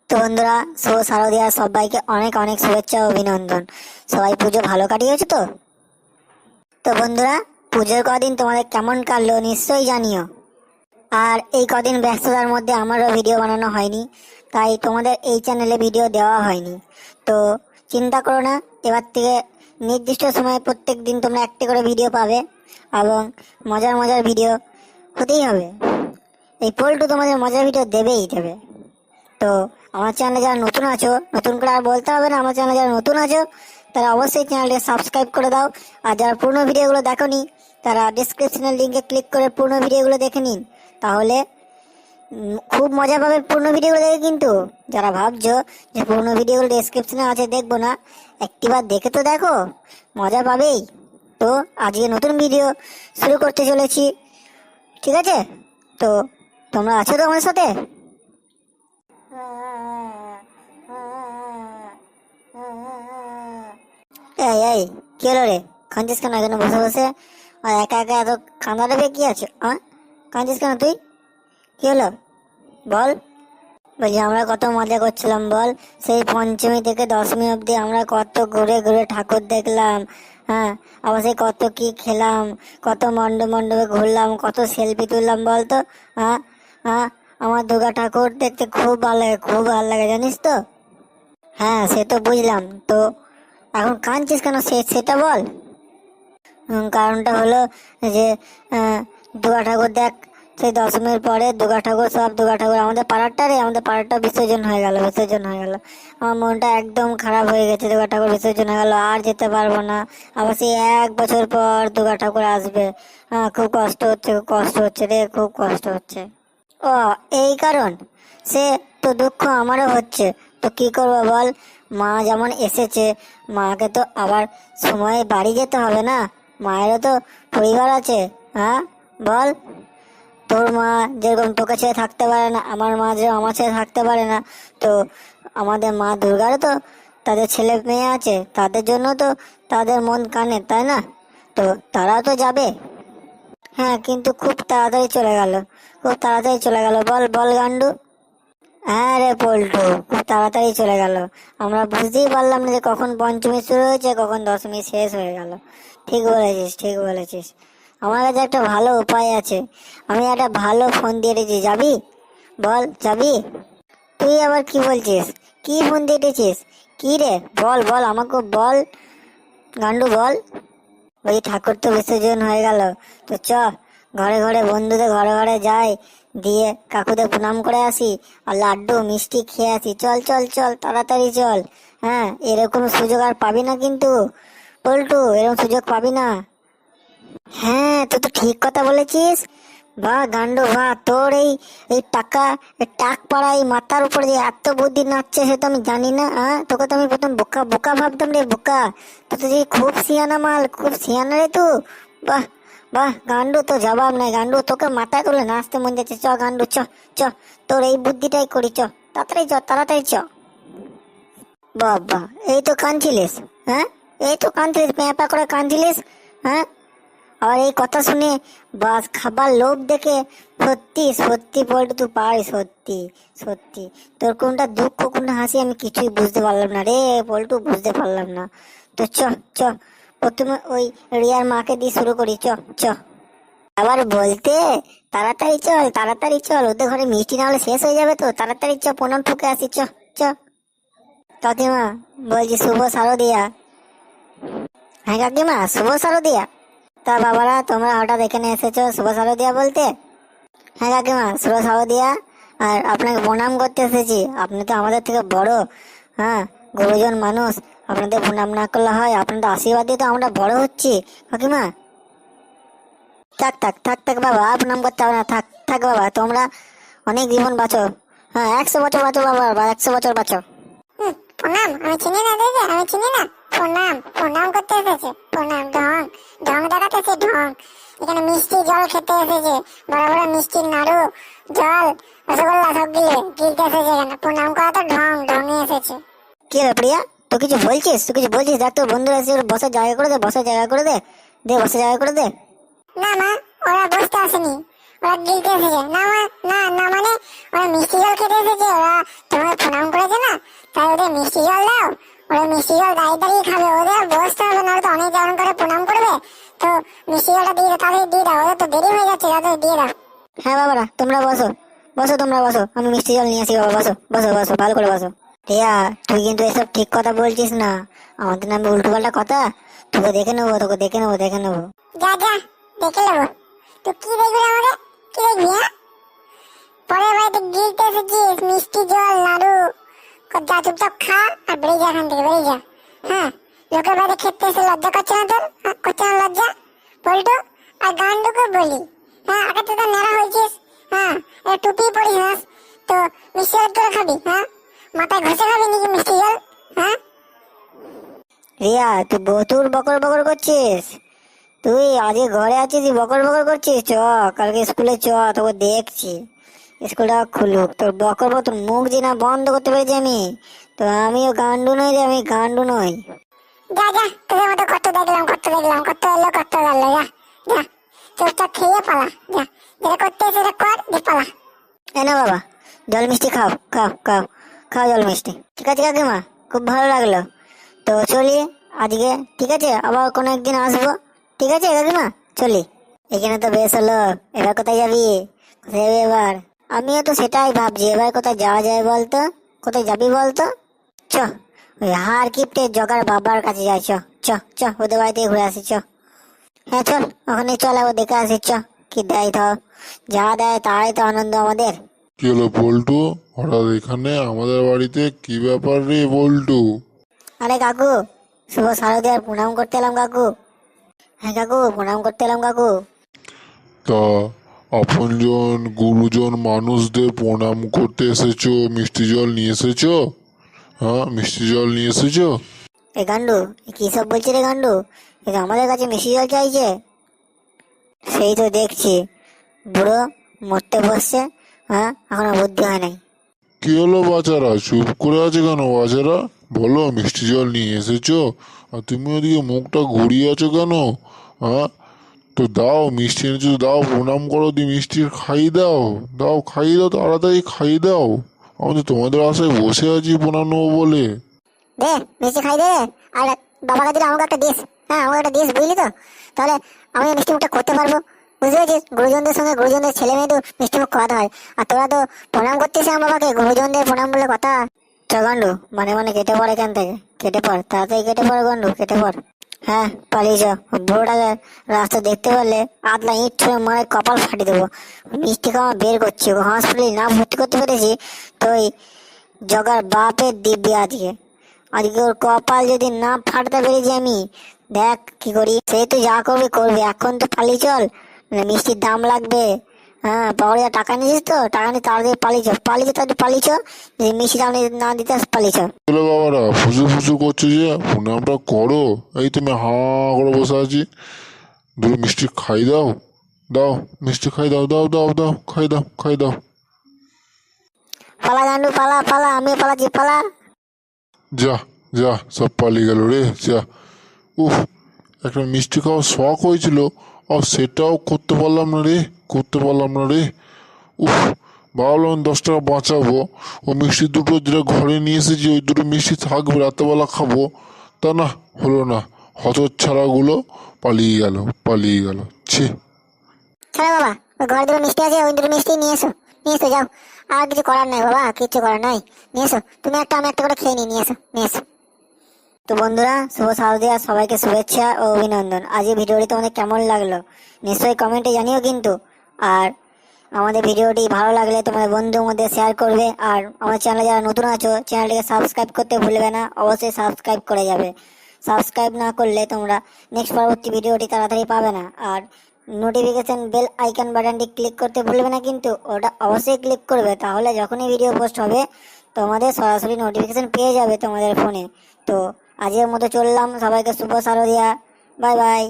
তো বন্ধুরা, শুভ শারদিয়া, সবাইকে অনেক অনেক শুভেচ্ছা ও অভিনন্দন। সবাই পুজো ভালো কাটিয়েছো তো? তো বন্ধুরা, পুজোর কদিন তোমাদের কেমন কাটলো নিশ্চয়ই জানিও। আর এই কদিন ব্যস্ততার মধ্যে আমারও ভিডিও বানানো হয়নি, তাই তোমাদের এই চ্যানেলে ভিডিও দেওয়া হয়নি। তো চিন্তা করো না, এবার থেকে নির্দিষ্ট সময়ে প্রত্যেক দিন তোমরা একটি করে ভিডিও পাবে এবং মজার মজার ভিডিও হতেই হবে। এই পল্টু তোমাদের মজার ভিডিও দেবেই দেবে। তো আমার চ্যানেলে যারা নতুন আছো, নতুন করে আর বলতে হবে না, আমার চ্যানেলে যারা নতুন আছো তারা অবশ্যই চ্যানেলটি সাবস্ক্রাইব করে দাও। আর যারা পুরনো ভিডিওগুলো দেখোনি তারা ডিসক্রিপশনের লিঙ্কে ক্লিক করে পুরনো ভিডিওগুলো দেখে নিন, তাহলে খুব মজা পাবে পুরনো ভিডিওগুলো দেখে। কিন্তু যারা ভাবছো যে পুরনো ভিডিওগুলো ডিসক্রিপশনে আছে দেখবো না, একটিবার দেখে তো দেখো, মজা পাবেই। তো আজকে নতুন ভিডিও শুরু করতে চলেছি, ঠিক আছে? তো তোমরা আছো তো আমার সাথে? এই এই কি হলো রে? কাঁদছিস কেন এখানে বসে বসে? আর একা একা এত কাঁদা দেবে কি আছে? কাঁদছিস কেন তুই? কি হলো বল। বলছি আমরা কত মজা করছিলাম বল, সেই পঞ্চমী থেকে দশমী অবধি আমরা কত ঘুরে ঘুরে ঠাকুর দেখলাম। হ্যাঁ, আবার সেই কত কি খেলাম, কত মণ্ডপে ঘুরলাম, কত সেলফি তুললাম বল তো। হ্যাঁ হ্যাঁ, আমার দুর্গা ঠাকুর দেখতে খুব ভালো লাগে, খুব ভালো লাগে জানিস তো। হ্যাঁ সে তো বুঝলাম, তো এখন কাঁদছিস কেন সেটা বল। কারণটা হলো যে দুর্গা ঠাকুর দেখ, সেই দশমীর পরে দুর্গা ঠাকুর, সব দুর্গা ঠাকুর আমাদের পাড়াটা বিসর্জন হয়ে গেল। আমার মনটা একদম খারাপ হয়ে গেছে, দুর্গা ঠাকুর বিসর্জন হয়ে গেল, আর যেতে পারবো না। আবার সেই 1 বছর পর দুর্গা ঠাকুর আসবে। খুব কষ্ট হচ্ছে রে, খুব কষ্ট হচ্ছে। ও এই কারণ, সে তো দুঃখ আমারও হচ্ছে। তো কি করবো বল, মা যেমন এসেছে, মাকে তো আবার সময়ে বাড়ি যেতে হবে না, মায়েরও তো পরিবার আছে। হ্যাঁ বল, তোর মা যেরকম তোকে ছেড়ে থাকতে পারে না, আমার মা যেরকম আমার ছেড়ে থাকতে পারে না, তো আমাদের মা দুর্গারও তো তাদের ছেলে মেয়ে আছে, তাদের জন্য তো তাদের মন কানে, তাই না? তো তারাও তো যাবে। হ্যাঁ কিন্তু খুব তাড়াতাড়ি চলে গেল বল বল গান্ডু। হ্যাঁ রে পল্টু, খুব তাড়াতাড়ি চলে গেল। আমরা বুঝতেই পারলাম না যে কখন পঞ্চমী শুরু হয়েছে, কখন দশমী শেষ হয়ে গেল। ঠিক বলেছিস। আমার কাছে একটা ভালো উপায় আছে, আমি একটা ভালো ফোন দিয়ে রেখেছি, যাবি? বল যাবি? তুই আবার কি বলছিস? কি ফোন দিয়ে রেখেছিস? কি রে বল বল, আমাকে বল গান্ডু বল। ওই ঠাকুর তো বিসর্জন হয়ে গেল, তো চ ঘরে ঘরে, বন্ধুদের ঘরে ঘরে যাই, দিয়ে কাকুদের প্রণাম করে আসি, আর লাড্ডু মিষ্টি খেয়ে আসি। চল চল চল, তাড়াতাড়ি চল। হ্যাঁ, এরকম সুযোগ আর পাবি না কিন্তু পল্টু, এরকম সুযোগ পাবি না। হ্যাঁ তুই তো ঠিক কথা বলেছিস। বাহ গান্ডু বাহ, তোর এই টাক পাড়া এই মাথার উপরে যে এত বুদ্ধি নাচছে সে তো আমি জানি না। তোকে তো আমি প্রথম বোকা বোকা ভাবতাম রে, বোকা। তো তুই যে খুব সিয়ানা মাল, খুব সিয়ানা রে তুই। বাহ বাহ গান্ডু, তো জবাব নাই গান্ডু, তোকে মাথায় তুলে নাচতে মন যাচ্ছে। চ গান্ডু চ চ, তোর এই বুদ্ধিটাই করি, চ তাড়াতাড়ি চ। বাবা, এই তো কাঁদছিলিস? হ্যাঁ, এই তো কাঁদছিলিস, প্যাঁপা করে কাঁদছিলিস। হ্যাঁ, আর এই কথা শুনে বাস খাবার লোভ দেখে সত্যি সত্যি বলতে তুই পারিস, সত্যি তোর কোনটা দুঃখ কোনটা হাসি আমি কিছুই বুঝতে পারলাম না রে পল্টু, বুঝতে পারলাম না। তো চ চ, প্রথমে ওই রিয়ার মাকে দিয়ে শুরু করি, চ চ। আবার বলতে তাড়াতাড়ি চল, ওদের ঘরে মিষ্টি না হলে শেষ হয়ে যাবে, তো তাড়াতাড়ি চ, প্রণাম ঠুকে আসি, চ চ। কাকিমা বলছি শুভ শারদিয়া। হ্যাঁ কাকিমা, শুভ শারদিয়া। তা বাবারা, তোমরা হঠাৎ এখানে এসেছো শুভ শারদিয়া বলতে? হ্যাঁ কাকিমা, শুভ শারদিয়া, আর আপনাকে প্রণাম করতে এসেছি। আপনি তো আমাদের থেকে বড়, হ্যাঁ, গুরুজন মানুষ, আপনাদের প্রণাম না করলে হয়? আপনাদের আশীর্বাদ দিয়ে তো আমরা বড় হচ্ছি কাকিমা। থাক বাবা, আর প্রণাম করতে হবে না, থাক বাবা, তোমরা অনেক জীবন বাঁচো। হ্যাঁ, 100 বছর বাঁচো বাবা, 100 বছর বাঁচো। প্রণাম, আমি চিনি না দিদি, আমি চিনি না। প্রণাম করতে এসেছে, প্রণাম, ঢং দেখাতেছে, ঢং। এখানে মিষ্টি জল খেতে এসেছে, বড় বড় মিষ্টির নাড়ু, জল, রসগোল্লা সব গিলতে এসেছে। এখানে প্রণাম করা তো ঢঙে এসেছে। কি রে প্রিয়া, তুই কিছু বলছিস? দেখ তোর বন্ধুরা এসে বসার জায়গা করে দে, বসার জায়গা করে দে। না মা, ওরা বসতে আসেনি, ওরা গিলতে এসেছে। না মা, না মানে ওরা মিষ্টি জল খেতে এসেছে, ওরা তোমার প্রণাম করে তাই ওদের মিষ্টি জল দাও, ওরা মিষ্টি জল দাঁড়িয়ে দাঁড়িয়ে খাবে, ওদের আর বসতে হবে না, তো অনেক যেমন করে প্রণাম করবে। তো মিষ্টি জলটা দিয়ে দাও, তাড়াতাড়ি দিয়ে দাও, ওদের তো দেরি হয়ে যাচ্ছে, তাড়াতাড়ি দিয়ে দাও। হ্যাঁ বাবারা, তোমরা বসো বসো, তোমরা বসো, আমি মিষ্টি জল নিয়ে আসি বাবা, বসো বসো বসো, ভালো করে বসো। রিয়া, তুই কিন্তু এসব ঠিক কথা বলছিস না, আমাদের নামে উল্টো পাল্টা কথা। তোকে দেখে নেবো, তোকে দেখে নেবো, দেখে নেবো। যা যা, দেখে নেবো। তো কি দেখবি আমাকে, কি দেখবি? হ্যাঁ, পরের বাড়িতে গিলতে এসেছিস মিষ্টি জল নাড়ু, যা চুপচাপ খা আর বেরিয়ে যা এখান থেকে, বেরিয়ে যা। হ্যাঁ, লোকের বাড়িতে খেতে এসে লজ্জা করছে না তোর? করছে না লজ্জা? পল্টু আর গান্ডুকে বলি, হ্যাঁ আগে তো তোর নেড়া হয়েছিস, হ্যাঁ টুপি পরিস না, তো মিষ্টি জল করে খাবি? হ্যাঁ, মাথায় ঘষে খাবি নাকি মিষ্টি জল? হ্যাঁ রিয়া, তুই বহুতুর বকর বকর করছিস। তুই আজকে ঘরে আছিস, বকর বকর করছিস। চ, কালকে স্কুলে চ, তোকে দেখছি। স্কুলটা খুলুক, তোর বকর বকর, তোর মুখ যে না বন্ধ করতে পেরেছি আমি। তো আমিও গান্ডু নই রে, আমি গান্ডু নই। যা যা, তোদের মতো কত দেখলাম, কত দেখলাম, কত এলো কত গেল, যা যা, চুপচাপ খেয়ে পালা, যা, যেটা করতে সেটা কর, দিয়ে পালা। এ না বাবা, জল মিষ্টি খাও, খাও খাও, খাও জল মিষ্টি। ঠিক আছে কাকিমা, খুব ভালো লাগলো। তো চলি আজকে, ঠিক আছে, আবার কোনো একদিন আসবো। ঠিক আছে কাকিমা, চলি। এখানে তো বেশ হলো, এবার কোথায় যাবি? কোথায় যাবি এবার? আমিও তো সেটাই ভাবছি, এবার কোথায় যাওয়া যায় বলতো? কোথায় যাবি বলতো? চ, ওই হার কিপটে জগার বাবার কাছে যাই, চ চ চ, ওদের বাড়িতে ঘুরে আসি, চ। হ্যাঁ চল, ওখানে চল, আবার দেখে আসি, চ। কি দেয় তো, যা দেয় তাই তো আনন্দ আমাদের। কি হলো বল্টু, হঠাৎ এখানে আমাদের বাড়িতে? কি ব্যাপার রে বল্টু? আরে কাকু, শুভ শারদিয়ার প্রণাম করতে এলাম কাকু। হ্যাঁ কাকু, প্রণাম করতে এলাম কাকু। তা আপনজন গুরুজন মানুষদের প্রণাম করতে এসেছো, মিষ্টি জল নিয়ে এসেছো? হ্যাঁ, মিষ্টি জল নিয়ে এসেছো? এ গান্ডু, এ কি সব বলছে রে গান্ডু? এ তো আমাদের কাছে মিষ্টি জল চাইছে। সেই তো দেখছি, বুড়ো মরতে বসছে, হ্যাঁ এখনো বুদ্ধি হয় নাই। কি হলো বাচ্চারা, চুপ করে আছে কেন বাচ্চারা? বলো, মিষ্টি জল নিয়ে এসেছো? আর তুমি ওদিকে মুখটা ঘুরিয়ে আছো কেন? হ্যাঁ, তো দাও, মিষ্টি এনেছো তো দাও, প্রণাম করো, দিয়ে মিষ্টি খাইয়ে দাও, দাও খাইয়ে দাও, তাড়াতাড়ি খাইয়ে দাও। আমি তো তোমাদের আশায় বসে আছি প্রণাম নেবো বলে। দে মিষ্টি খাই দে, আর বাবাকে দিলে আমাকে একটা দিস। হ্যাঁ আমাকে একটা দিস, বুঝলি তো? তাহলে আমি মিষ্টি মুখটা করতে পারবো। বুঝতে পেরেছিস, গুরুজনদের সঙ্গে গুরুজনদের ছেলে মেয়েদের মিষ্টি মুখ খাওয়াতে হয়। আর তোরা তো প্রণাম করতেছিস আমার বাবাকে, গুরুজনদের প্রণাম বলে কথা। চ গান্ডু, মানে মানে কেটে পড় এখান থেকে, কেটে পড় তাড়াতাড়ি, কেটে পড় গান্ডু, কেটে পড়। হ্যাঁ পালিয়ে চ, বুড়োটাকে রাস্তা দেখতে পারলে আদলা ইট ছুঁড়ে মারে কপাল ফাটিয়ে দেবো। মিষ্টি খাওয়া বের করছি, হসপিটালে না ভর্তি করতে পেরেছি তো ওই জগার বাপের দিব্যি আজকে। আজকে ওর কপাল যদি না ফাটতে পেরেছি আমি, দেখ কি করি। সে তো যা করবে করবে, এখন তো পালিয়ে চল, মিষ্টির দাম লাগবে। হ্যাঁ পাওয়া টাকা নিয়েছিস তো, টাকা নিয়ে তাড়াতাড়ি পালিয়েছ, পালিয়েছ তাড়াতাড়ি পালিয়েছ, যদি মিষ্টি দাম না দিতে পালিয়েছ। চলো বাবারা, ফুসু ফুসু করছো যে, প্রণামটা করো। এই তুমি হাঁ করে বসে আছি, দুটো মিষ্টি খাই দাও, দাও মিষ্টি খাই দাও, দাও দাও দাও, খাই দাও খাই দাও। পালা গান্ডু পালা পালা, আমি পালাচ্ছি পালা। যা যা, সব পালিয়ে গেল রে, যা। উফ, একটা মিষ্টি খাওয়ার শখ হয়েছিল, আর সেটাও করতে পারলাম না রে, করতে পারলাম না রে। উফ, ভাবলাম 10 টাকা বাঁচাবো, ও মিষ্টি দুটো যেটা ঘরে নিয়ে এসেছি ওই দুটো মিষ্টি থাকবে, রাতেবেলা খাবো, তা না, হলো না। হতচ্ছাড়াগুলো পালিয়ে গেল, পালিয়ে গেল, ছি। ছাড়া বাবা, ওই ঘরে দুটো মিষ্টি আছে, ওই দুটো মিষ্টি নিয়ে এসো, নিয়ে এসো যাও। আর কিছু করার নাই বাবা, কিছু করার নাই, নিয়ে এসো। তুমি একটা আমি একটা করে খেয়ে নিয়ে এসো, নিয়ে এসো। তো বন্ধুরা, শুভ শারদিয়া, সবাইকে শুভেচ্ছা ও অভিনন্দন। আজ এই ভিডিওটি তোমাদের কেমন লাগলো নিশ্চয়ই কমেন্টে জানিও কিন্তু। আর আমাদের ভিডিওটি ভালো লাগলে তোমাদের বন্ধুর মধ্যে শেয়ার করবে। আর আমার চ্যানেলে যারা নতুন আছো, চ্যানেলটিকে সাবস্ক্রাইব করতে ভুলবে না, অবশ্যই সাবস্ক্রাইব করে যাবে। সাবস্ক্রাইব না করলে তোমরা নেক্সট পরবর্তী ভিডিওটি তাড়াতাড়ি পাবে না। আর নোটিফিকেশন বেল আইকন বাটনটি ক্লিক করতে ভুলবে না কিন্তু, ওটা অবশ্যই ক্লিক করবে, তাহলে যখনই ভিডিও পোস্ট হবে তোমাদের সরাসরি নোটিফিকেশন পেয়ে যাবে তোমাদের ফোনে। তো আজকের মতো চললাম, সবাইকে শুভ শারদিয়া, বাই বাই।